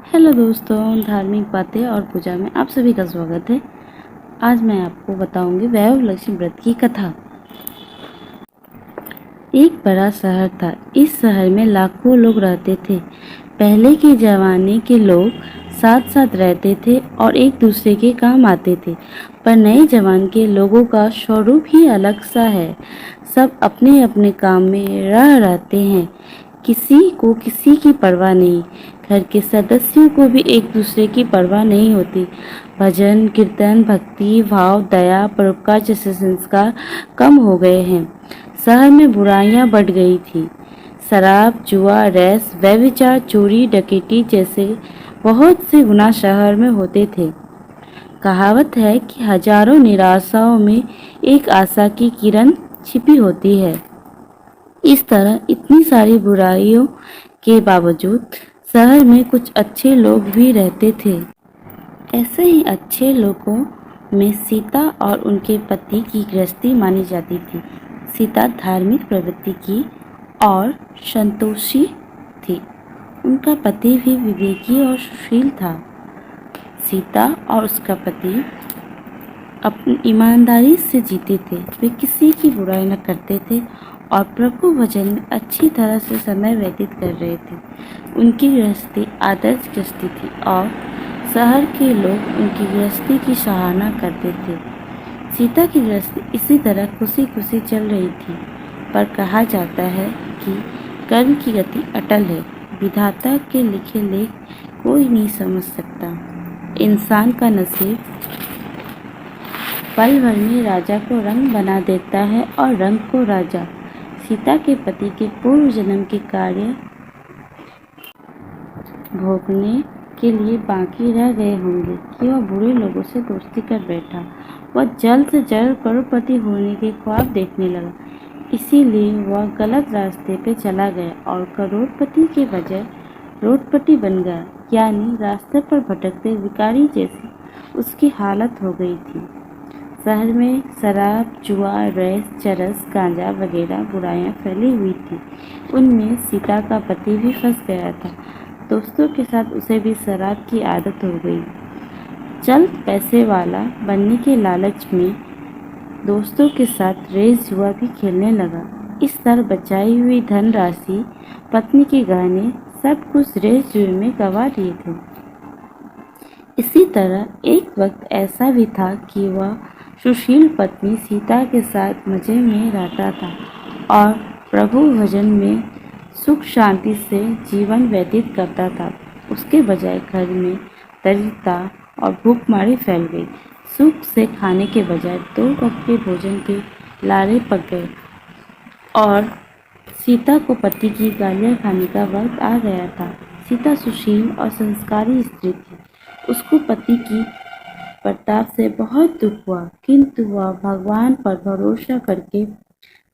Hello दोस्तों, धार्मिक बातें और पूजा में आप सभी का स्वागत है। आज मैं आपको बताऊंगी वैभव लक्ष्मी व्रत की कथा। एक बड़ा शहर था। इस शहर में लाखों लोग रहते थे। पहले के जमाने के लोग साथ साथ रहते थे और एक दूसरे के काम आते थे, पर नए जमाने के लोगों का स्वरूप ही अलग सा है। सब अपने अपने काम में रहते हैं, किसी को किसी की परवाह नहीं। घर के सदस्यों को भी एक दूसरे की परवाह नहीं होती। भजन कीर्तन, भक्ति भाव, दया, परोपकार जैसे संस्कार कम हो गए हैं। शहर में बुराइयां बढ़ गई थी। शराब, जुआ, रेस, व्यभिचार, चोरी, डकैती जैसे बहुत से गुनाह शहर में होते थे। कहावत है कि हजारों निराशाओं में एक आशा की किरण छिपी होती है। इस तरह इतनी सारी बुराइयों के बावजूद शहर में कुछ अच्छे लोग भी रहते थे। ऐसे ही अच्छे लोगों में सीता और उनके पति की गृहस्थी मानी जाती थी। सीता धार्मिक प्रवृत्ति की और संतोषी थी। उनका पति भी विवेकी और सुशील था। सीता और उसका पति अपनी ईमानदारी से जीते थे। वे किसी की बुराई न करते थे और प्रभु भजन में अच्छी तरह से समय व्यतीत कर रहे थे। उनकी गृहस्थी आदर्श गृहस्थी थी और शहर के लोग उनकी गृहस्थी की सराहना करते थे। सीता की गृहस्थी इसी तरह खुशी खुशी चल रही थी, पर कहा जाता है कि कर्म की गति अटल है। विधाता के लिखे लेख कोई नहीं समझ सकता। इंसान का नसीब पल भर में राजा को रंग बना देता है और रंग को राजा। सीता के पति के पूर्व जन्म के कार्य भोगने के लिए बाकी रह गए होंगे कि वह बुरे लोगों से दोस्ती कर बैठा। वह जल्द से जल्द करोड़पति होने के ख्वाब देखने लगा। इसीलिए वह गलत रास्ते पे चला गया और करोड़पति के बजाय रोडपति बन गया, यानी रास्ते पर भटकते भिखारी जैसी उसकी हालत हो गई थी। शहर में शराब, जुआ, रेस, चरस, गांजा वगैरह बुराइयां फैली हुई थी। उनमें सीता का पति भी फंस गया था। दोस्तों के साथ उसे भी शराब की आदत हो गई। जल्द पैसे वाला बनने के लालच में दोस्तों के साथ रेस जुआ भी खेलने लगा। इस तरह बचाई हुई धनराशि, पत्नी के गहने, सब कुछ रेस जुए में गंवा दिए थे। इसी तरह एक वक्त ऐसा भी था कि वह सुशील पत्नी सीता के साथ मजे में रहता था और प्रभु भजन में सुख शांति से जीवन व्यतीत करता था। उसके बजाय घर में दरिद्रता और भूखमरी फैल गई। सुख से खाने के बजाय 2 वक्त के भोजन के लाले पक गए और सीता को पति की गालियां खाने का वक्त आ गया था। सीता सुशील और संस्कारी स्त्री थी। उसको पति की प्रताप से बहुत दुख हुआ, किंतु वह भगवान पर भरोसा करके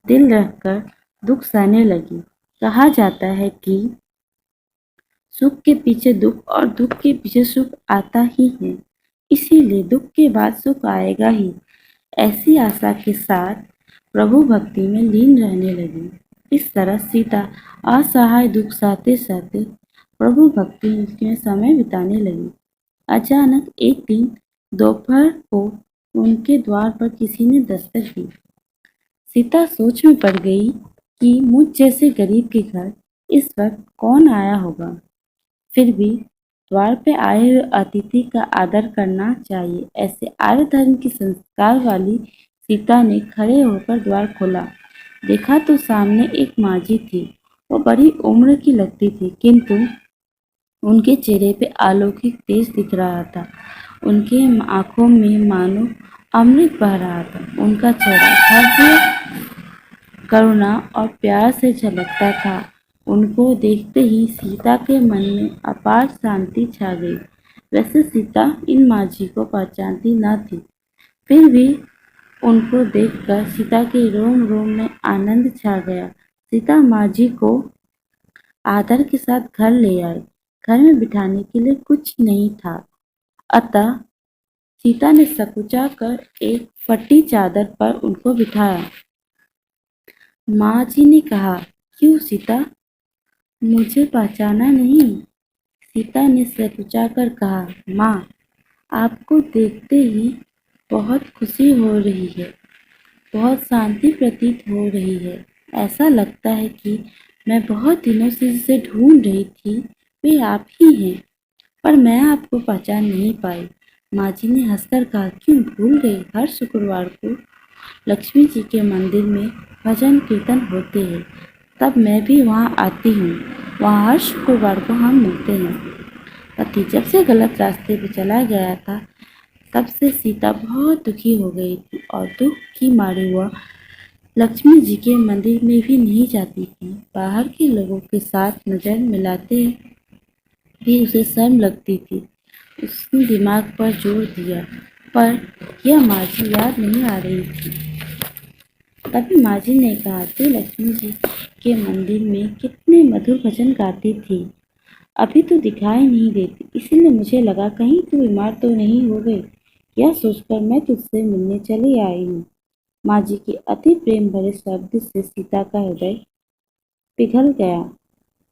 दिल रखकर दुख सहने लगी। कहा जाता है कि सुख के पीछे दुख और दुख के पीछे सुख आता ही है, इसीलिए दुख के बाद सुख आएगा ही। ऐसी आशा के साथ प्रभु भक्ति में लीन रहने लगी। इस तरह सीता असहाय दुख सहते सहते प्रभु भक्ति में समय बिताने लगी। अचानक एक दिन दोपहर को उनके द्वार पर किसी ने दस्तक दी। सीता सोच में पड़ गई कि मुझ जैसे गरीब के घर इस वक्त कौन आया होगा। फिर भी द्वार पे आए हुए अतिथि का आदर करना चाहिए, ऐसे आर्य धर्म की संस्कार वाली सीता ने खड़े होकर द्वार खोला। देखा तो सामने एक माझी थी। वो बड़ी उम्र की लगती थी, किंतु उनके चेहरे पे अलौकिक तेज दिख रहा था। उनके आंखों में मानो अमृत बह रहा था। उनका चेहरा भव्य करुणा और प्यार से झलकता था। उनको देखते ही सीता के मन में अपार शांति छा गई। वैसे सीता इन माझी को पहचानती न थी, फिर भी उनको देखकर सीता के रोम रोम में आनंद छा गया। सीता माझी को आदर के साथ घर ले आए। घर में बिठाने के लिए कुछ नहीं था, अतः सीता ने सकुचा कर एक फटी चादर पर उनको बिठाया। माँ जी ने कहा, क्यों सीता, मुझे पहचाना नहीं? सीता ने सिर उठाकर कहा, माँ, आपको देखते ही बहुत खुशी हो रही है, बहुत शांति प्रतीत हो रही है। ऐसा लगता है कि मैं बहुत दिनों से जिसे ढूंढ रही थी वे आप ही हैं, पर मैं आपको पहचान नहीं पाई। माँ जी ने हंसकर कहा, क्यों भूल गई? हर शुक्रवार को लक्ष्मी जी के मंदिर में भजन कीर्तन होते हैं, तब मैं भी वहाँ आती हूँ। वहाँ हर शुक्रवार को हम मिलते हैं। पति जब से गलत रास्ते पे चला गया था, तब से सीता बहुत दुखी हो गई थी और दुख की मारी वह लक्ष्मी जी के मंदिर में भी नहीं जाती थी। बाहर के लोगों के साथ नजर मिलाते भी उसे शर्म लगती थी। उसने दिमाग पर जोर दिया, पर यह माझी याद नहीं आ रही थी। तभी माझी ने कहा, तू लक्ष्मी जी के मंदिर में कितने मधुर भजन गाती थी, अभी तो दिखाई नहीं देती, इसीलिए मुझे लगा कहीं तू बीमार तो नहीं हो गई। यह सोचकर मैं तुझसे मिलने चली आई हूँ। माँ जी के अति प्रेम भरे शब्द से सीता का हृदय पिघल गया।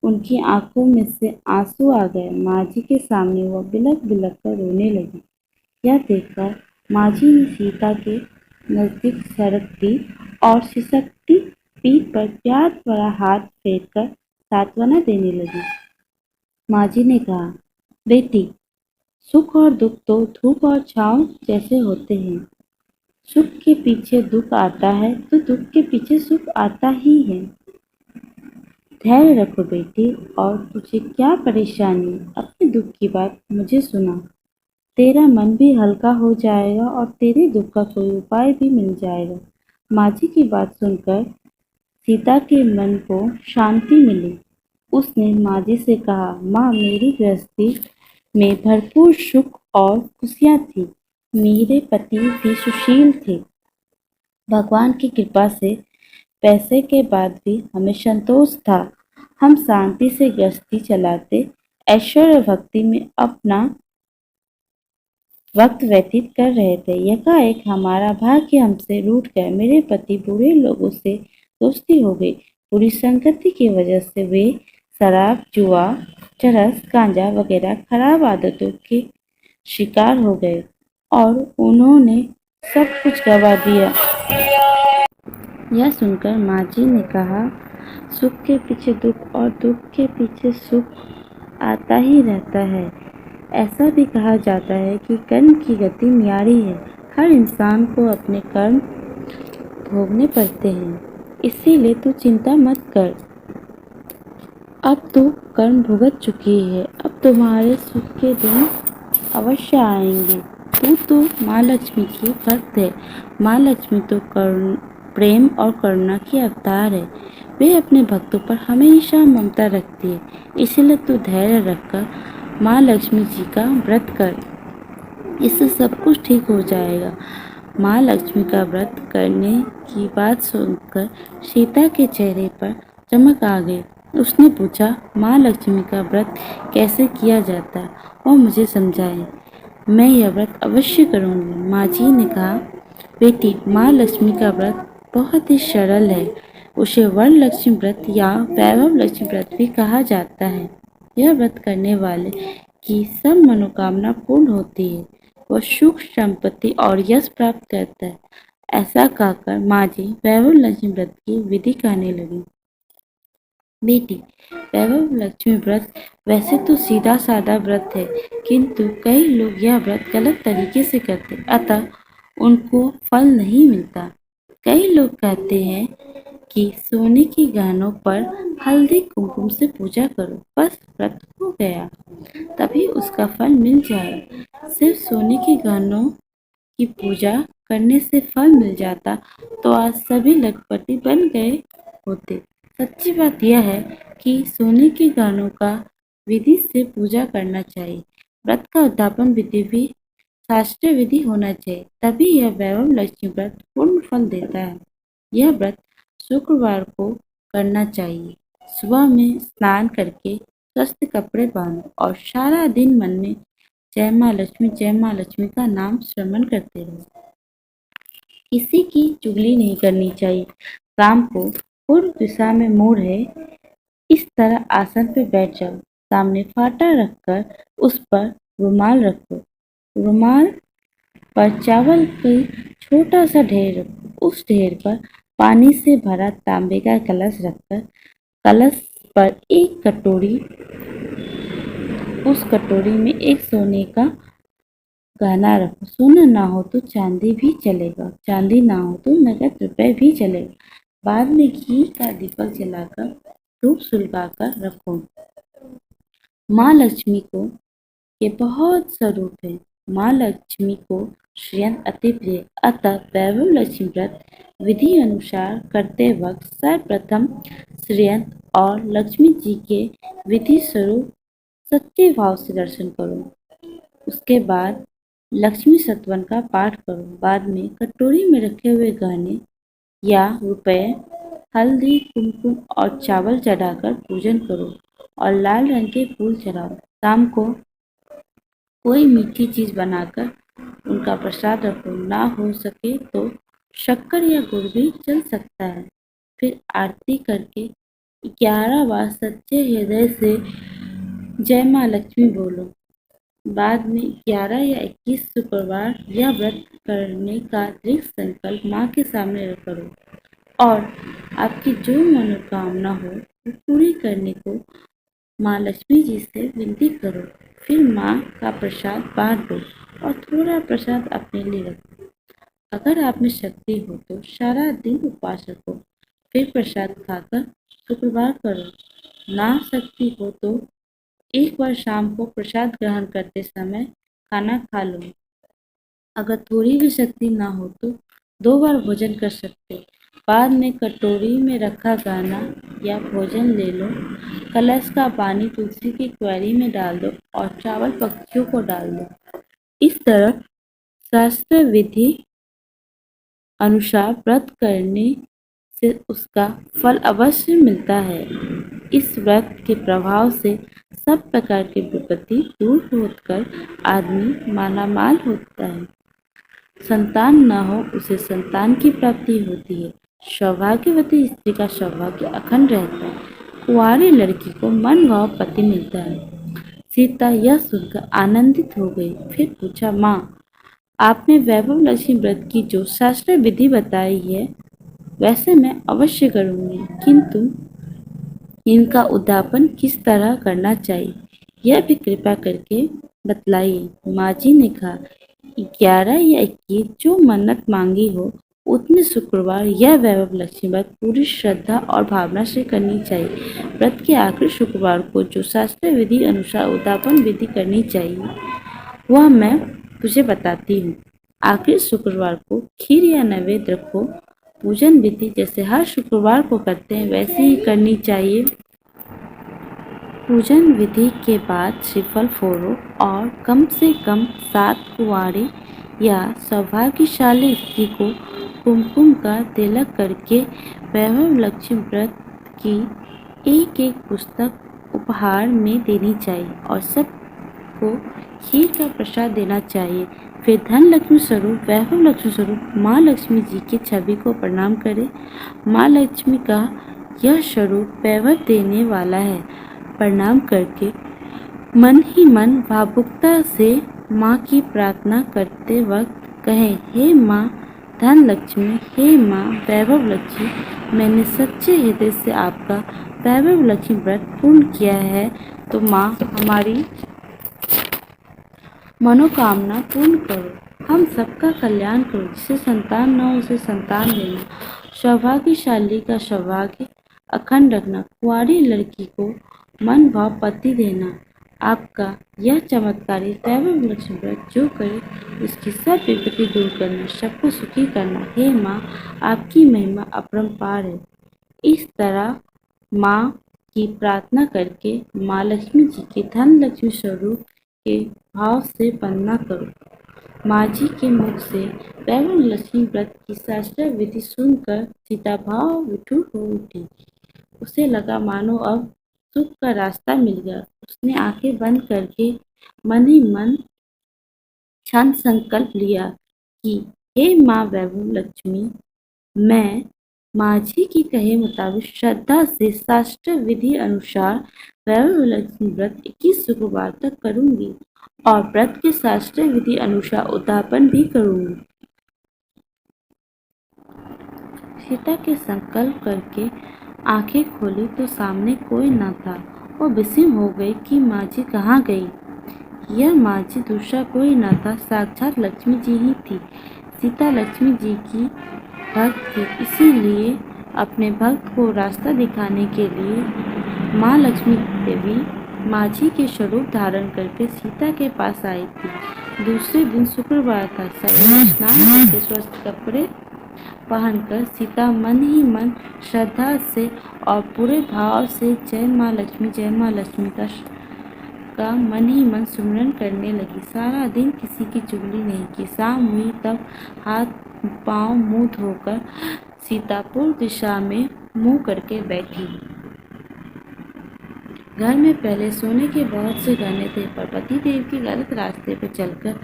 उनकी आंखों में से आंसू आ गए। माँ जी के सामने वह बिलख बिलख कर रोने लगी। यह देखकर माँ जी ने सीता के नजदीक सरक दी और सिसकती पीठ पर प्यार भरा हाथ फेर कर सांत्वना देने लगी। माँ जी ने कहा, बेटी, सुख और दुख तो धूप और छांव जैसे होते हैं। सुख के पीछे दुख आता है तो दुख के पीछे सुख आता ही है। धैर्य रखो बेटी, और तुझे क्या परेशानी? अपने दुख की बात मुझे सुना। तेरा मन भी हल्का हो जाएगा और तेरे दुख का कोई उपाय भी मिल जाएगा। माँ जी की बात सुनकर सीता के मन को शांति मिली। उसने माँ जी से कहा, माँ, मेरी गृहस्थी में भरपूर सुख और खुशियाँ थी। मेरे पति भी सुशील थे। भगवान की कृपा से पैसे के बाद भी हमें संतोष था। हम शांति से गृहस्थी चलाते, ऐश्वर्य भक्ति में अपना वक्त व्यतीत कर रहे थे। एकाएक हमारा भाग्य हमसे रूठ गया। मेरे पति बुरे लोगों से दोस्ती हो गई। बुरी संगति की वजह से वे शराब, जुआ, चरस, गांजा वगैरह खराब आदतों के शिकार हो गए और उन्होंने सब कुछ गवा दिया। यह सुनकर माँ जी ने कहा, सुख के पीछे दुख और दुख के पीछे सुख आता ही रहता है। ऐसा भी कहा जाता है कि कर्म की गति न्यारी है। हर इंसान को अपने कर्म भोगने पड़ते हैं, इसीलिए तू चिंता मत कर। अब तू कर्म भुगत चुकी है, अब तुम्हारे सुख के दिन अवश्य आएंगे। तू तो माँ लक्ष्मी की भक्त है। माँ लक्ष्मी तो करुण, प्रेम और करुणा की अवतार है। वे अपने भक्तों पर हमेशा ममता रखती है। इसीलिए तू धैर्य रखकर माँ लक्ष्मी जी का व्रत कर, इससे सब कुछ ठीक हो जाएगा। माँ लक्ष्मी का व्रत करने की बात सुनकर सीता के चेहरे पर चमक आ गई। उसने पूछा, माँ लक्ष्मी का व्रत कैसे किया जाता है और मुझे समझाएं। मैं यह व्रत अवश्य करूँगी। माँ जी ने कहा, बेटी, माँ लक्ष्मी का व्रत बहुत ही सरल है। उसे वरलक्ष्मी व्रत या वैभव लक्ष्मी व्रत भी कहा जाता है। यह व्रत करने वाले की सब मनोकामना पूर्ण होती है। वह सुख, संपत्ति और यश प्राप्त करता है। ऐसा कहकर माँ जी वैभव लक्ष्मी व्रत की विधि कहने लगी। बेटी, वैभव लक्ष्मी व्रत वैसे तो सीधा साधा व्रत है, किंतु कई लोग यह व्रत गलत तरीके से करते, अतः उनको फल नहीं मिलता। कई लोग कहते हैं कि सोने के गहनों पर हल्दी कुमकुम से पूजा करो, बस व्रत हो गया, तभी उसका फल मिल जाएगा। सिर्फ सोने के गहनों की पूजा करने से फल मिल जाता तो आज सभी लखपति बन गए होते। सच्ची बात यह है कि सोने के गहनों का विधि से पूजा करना चाहिए। व्रत का उद्यापन विधि भी शास्त्रीय विधि होना चाहिए, तभी यह वैभव लक्ष्मी व्रत पूर्ण फल देता है। यह व्रत शुक्रवार को करना चाहिए। सुबह में स्नान करके स्वस्थ कपड़े पहनो और सारा दिन मन में जय माँ लक्ष्मी का नाम श्रवण करते रहो। किसी की चुगली नहीं करनी चाहिए। शाम को पूर्व दिशा में मोड़ है, इस तरह आसन पे बैठ जाओ। सामने फाटा रखकर उस पर रुमाल रखो। रुमाल पर चावल की छोटा सा ढेर रखो। उस ढेर पर पानी से भरा तांबे का कलश रखकर कलश पर एक कटोरी, उस कटोरी में एक सोने का गहना रखो। सोना ना हो तो चांदी भी चलेगा, चांदी ना हो तो नगद रुपए भी चलेगा। बाद में घी का दीपक जलाकर धूप सुलगाकर रखो। माँ लक्ष्मी को के बहुत स्वरूप है। माँ लक्ष्मी को श्रीयंत्र अति प्रिय, अतः वैभव लक्ष्मी व्रत विधि अनुसार करते वक्त सर्वप्रथम श्रीयंत्र और लक्ष्मी जी के विधि स्वरूप सच्चे भाव से दर्शन करो। उसके बाद लक्ष्मी सतवन का पाठ करो। बाद में कटोरी में रखे हुए गहने या रुपए, हल्दी, कुमकुम और चावल चढ़ाकर पूजन करो और लाल रंग के फूल चढ़ाओ। शाम को कोई मीठी चीज बनाकर उनका प्रसाद रखो। ना हो सके तो शक्कर या गुड़ भी चल सकता है। फिर आरती करके 11 बार सच्चे हृदय से जय माँ लक्ष्मी बोलो। बाद में 11 या 21 शुक्रवार यह व्रत करने का दृढ़ संकल्प माँ के सामने करो और आपकी जो मनोकामना हो वो पूरी करने को माँ लक्ष्मी जी से विनती करो। फिर माँ का प्रसाद बांट दो और थोड़ा प्रसाद अपने लिए रखो। अगर आप में शक्ति हो तो सारा दिन उपवास रखो, फिर प्रसाद खाकर शुक्रवार करो। ना शक्ति हो तो एक बार शाम को प्रसाद ग्रहण करते समय खाना खा लो। अगर थोड़ी भी शक्ति ना हो तो 2 बार भोजन कर सकते। बाद में कटोरी में रखा गाना या भोजन ले लो। कलश का पानी तुलसी की क्यारी में डाल दो और चावल पक्षियों को डाल दो। इस तरह शास्त्र विधि अनुसार व्रत करने से उसका फल अवश्य मिलता है। इस व्रत के प्रभाव से सब प्रकार की विपत्ति दूर होकर आदमी मालामाल होता है। संतान न हो उसे संतान की प्राप्ति होती है। सौभाग्यवती स्त्री का सौभाग्य अखंड रहता है। कुंवारी लड़की को मन भाव पति मिलता है। सीता यह सुनकर आनंदित हो गई। फिर पूछा, माँ, आपने वैभव लक्ष्मी व्रत की जो शास्त्र विधि बताई है वैसे मैं अवश्य करूंगी, किंतु इनका उद्यापन किस तरह करना चाहिए यह भी कृपया करके बतलाइए। माँ जी ने कहा, 11 या 21 जो मन्नत मांगी हो उतने शुक्रवार यह वैभव लक्ष्मी व्रत पूरी श्रद्धा और भावना से करनी चाहिए। व्रत के आखिरी शुक्रवार को जो शास्त्र विधि अनुसार उद्यापन विधि करनी चाहिए वह मैं तुझे बताती हूँ। आखिरी शुक्रवार को खीर या नैवेद्य रखो। पूजन विधि जैसे हर शुक्रवार को करते हैं वैसे ही करनी चाहिए। पूजन विधि के बाद श्रीफल फोड़ो और कम से कम 7 कुंवारी या सौभाग्यशाली स्त्री को कुमकुम का तिलक करके वैभव लक्ष्मी व्रत की एक एक पुस्तक उपहार में देनी चाहिए और सबको खीर का प्रसाद देना चाहिए। फिर धन लक्ष्मी स्वरूप वैभव लक्ष्मी स्वरूप माँ लक्ष्मी जी की छवि को प्रणाम करें। माँ लक्ष्मी का यह स्वरूप वैभव देने वाला है। प्रणाम करके मन ही मन भावुकता से माँ की प्रार्थना करते वक्त कहें, हे माँ धन लक्ष्मी, हे माँ वैभव लक्ष्मी, मैंने सच्चे हृदय से आपका वैभव लक्ष्मी व्रत पूर्ण किया है, तो माँ हमारी मनोकामना पूर्ण करो। हम सबका कल्याण करो। जिसे संतान न हो उसे संतान देना। सौभाग्यशाली का सौभाग्य अखंड रखना। कुंवारी लड़की को मन भाव पति देना। आपका यह चमत्कारी वैभव लक्ष्मी व्रत जो करे उसकी सब विपत्ति दूर करना, सबको सुखी करना। हे माँ, आपकी महिमा अपरंपार है। इस तरह माँ की प्रार्थना करके माँ लक्ष्मी जी के धन लक्ष्मी स्वरूप के भाव से वंदना करो। माँ जी के मुख से वैभव लक्ष्मी व्रत की शास्त्र विधि सुनकर सीता भाव विठुर हो उठी। उसे लगा मानो अब सुख का रास्ता मिल गया। उसने आंखें बंद करके मन ही मन शांत संकल्प लिया कि हे माँ वैभव लक्ष्मी, मैं माझी के कहे मुताबिक श्रद्धा से शास्त्र विधि अनुसार वैभव लक्ष्मी व्रत 21 शुक्रवार तक करूंगी और व्रत के शास्त्र विधि अनुसार उद्यापन भी करूंगी। सीता के संकल्प करके आंखें खोली तो सामने कोई न था। वो विस्मित हो गई कि माझी कहाँ गई। यह माझी दूसरा कोई न था, साक्षात लक्ष्मी जी ही थी। सीता लक्ष्मी जी की भक्त थी, इसीलिए अपने भक्त को रास्ता दिखाने के लिए माँ लक्ष्मी देवी माझी के स्वरूप धारण करके सीता के पास आई थी। दूसरे दिन शुक्रवार था। सवेरे स्नान करके स्वस्थ कपड़े पहनकर सीता मन ही मन श्रद्धा से और पूरे भाव से जय माँ लक्ष्मी का मन ही मन सुमिरन करने लगी। सारा दिन किसी की चुगली नहीं की। शाम हुई तब हाथ पांव मुंह धोकर सीता पूर्व दिशा में मुंह करके बैठी। घर में पहले सोने के बहुत से गहने थे, पर पति देव के गलत रास्ते पर चलकर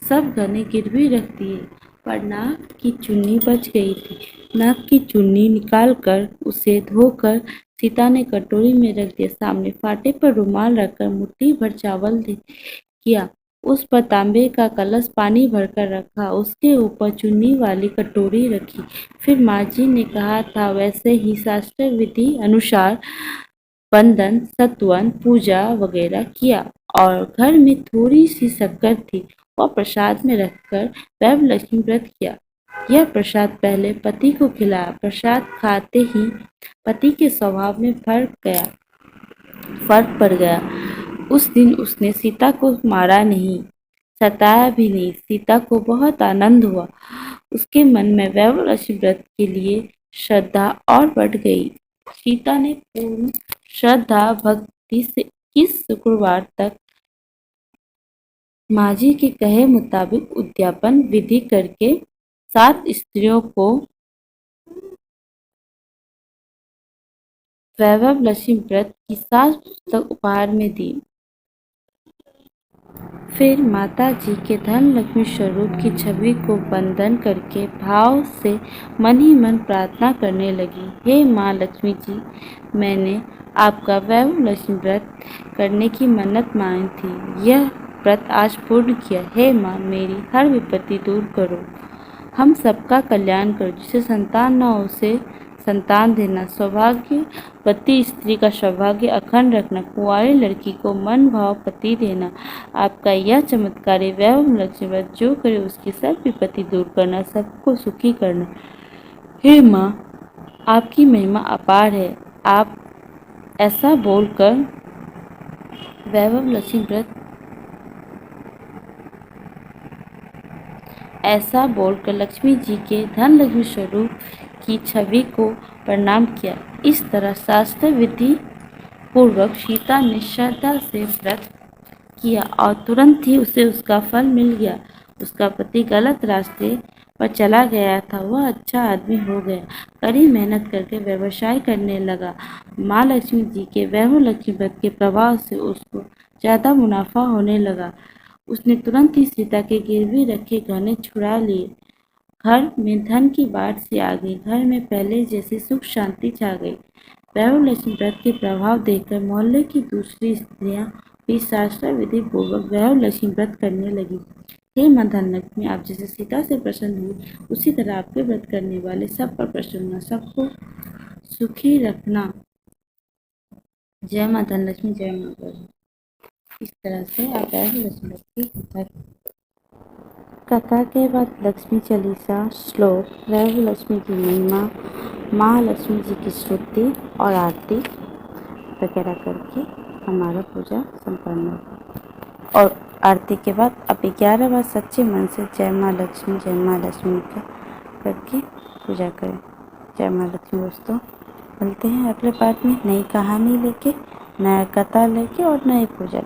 सब गहने गिरवी रख दिए। पर नाक की चुन्नी बच गई थी। नाक की चुन्नी निकालकर उसे धोकर सीता ने कटोरी में रख दिया। सामने फाटे पर रुमाल रखकर मुट्ठी भर चावल किया। उस पर तांबे का कलश पानी भरकर रखा। उसके ऊपर चुन्नी वाली कटोरी रखी। फिर माँ जी ने कहा था वैसे ही शास्त्र विधि अनुसार बंधन, सतवन, पूजा वगैरह किया और घर में थोड़ी सी शक्कर थी और प्रसाद में रखकर वैभव लक्ष्मी व्रत किया। यह प्रसाद पहले पति को खिलाया। प्रसाद खाते ही पति के स्वभाव में फर्क पड़ गया। उस दिन उसने सीता को मारा नहीं, सताया भी नहीं। सीता को बहुत आनंद हुआ। उसके मन में वैभव लक्ष्मी व्रत के लिए श्रद्धा और बढ़ गई। सीता ने पूर्ण श्रद्धा भक्ति से 21 शुक्रवार तक माझी के कहे मुताबिक उद्यापन विधि करके 7 स्त्रियों को वैभव लक्ष्मी व्रत की 7 पुस्तक उपहार में दी। फिर माता जी के धन लक्ष्मी स्वरूप की छवि को वंदन करके भाव से मन ही मन प्रार्थना करने लगी। हे माँ लक्ष्मी जी, मैंने आपका वैभव लक्ष्मी व्रत करने की मन्नत मांगी थी। यह व्रत आज पूर्ण किया। हे माँ, मेरी हर विपत्ति दूर करो, हम सबका कल्याण करो। जिसे संतान न हो उसे संतान देना, सौभाग्यवती स्त्री का सौभाग्य अखंड रखना, कुंवारी लड़की को मन भाव पति देना। आपका यह चमत्कारी वैभव लक्ष्मी व्रत जो करे उसकी सब विपत्ति दूर करना, सबको सुखी करना। हे माँ, आपकी महिमा अपार है। आप ऐसा बोलकर वैभव लक्ष्मी व्रत ऐसा बोलकर लक्ष्मी जी के धन लक्ष्मी स्वरूप की छवि को प्रणाम किया। इस तरह शास्त्र विधि पूर्वक सीता ने श्रद्धा से व्रत किया और तुरंत ही उसे उसका फल मिल गया। उसका पति गलत रास्ते पर चला गया था, वह अच्छा आदमी हो गया। कड़ी मेहनत करके व्यवसाय करने लगा। माँ लक्ष्मी जी के वैभव लक्ष्मी व्रत के प्रभाव से उसको ज्यादा मुनाफा होने लगा। उसने तुरंत ही सीता के गिरवी रखे गहने छुड़ा लिए। घर में धन की बाढ़ सी आ गई। घर में पहले जैसी सुख शांति छा गई। वैभव लक्ष्मी व्रत के प्रभाव देखकर मोहल्ले की दूसरी स्त्रियां भी शास्त्र विधि पूर्वक वैभव लक्ष्मी व्रत करने लगी। हे माँ धनलक्ष्मी, आप जैसे सीता से प्रसन्न हुई उसी तरह आपके व्रत करने वाले सब पर प्रसन्न होना, सबको सुखी रखना। जय माँ धनलक्ष्मी, जय माँ गौरी। इस तरह से आप वैभव लक्ष्मी व्रत की कथा के बाद लक्ष्मी चालीसा श्लोक, वैभव लक्ष्मी की महिमा, माँ लक्ष्मी जी की स्तुति और आरती वगैरह करके हमारा पूजा संपन्न होगा। और आरती के बाद अब 11 बार सच्चे मन से जय माँ लक्ष्मी का करके पूजा करें। जय माँ लक्ष्मी। दोस्तों, मिलते हैं अगले पार्ट में नई कहानी लेके, नया कथा लेके और नई पूजा।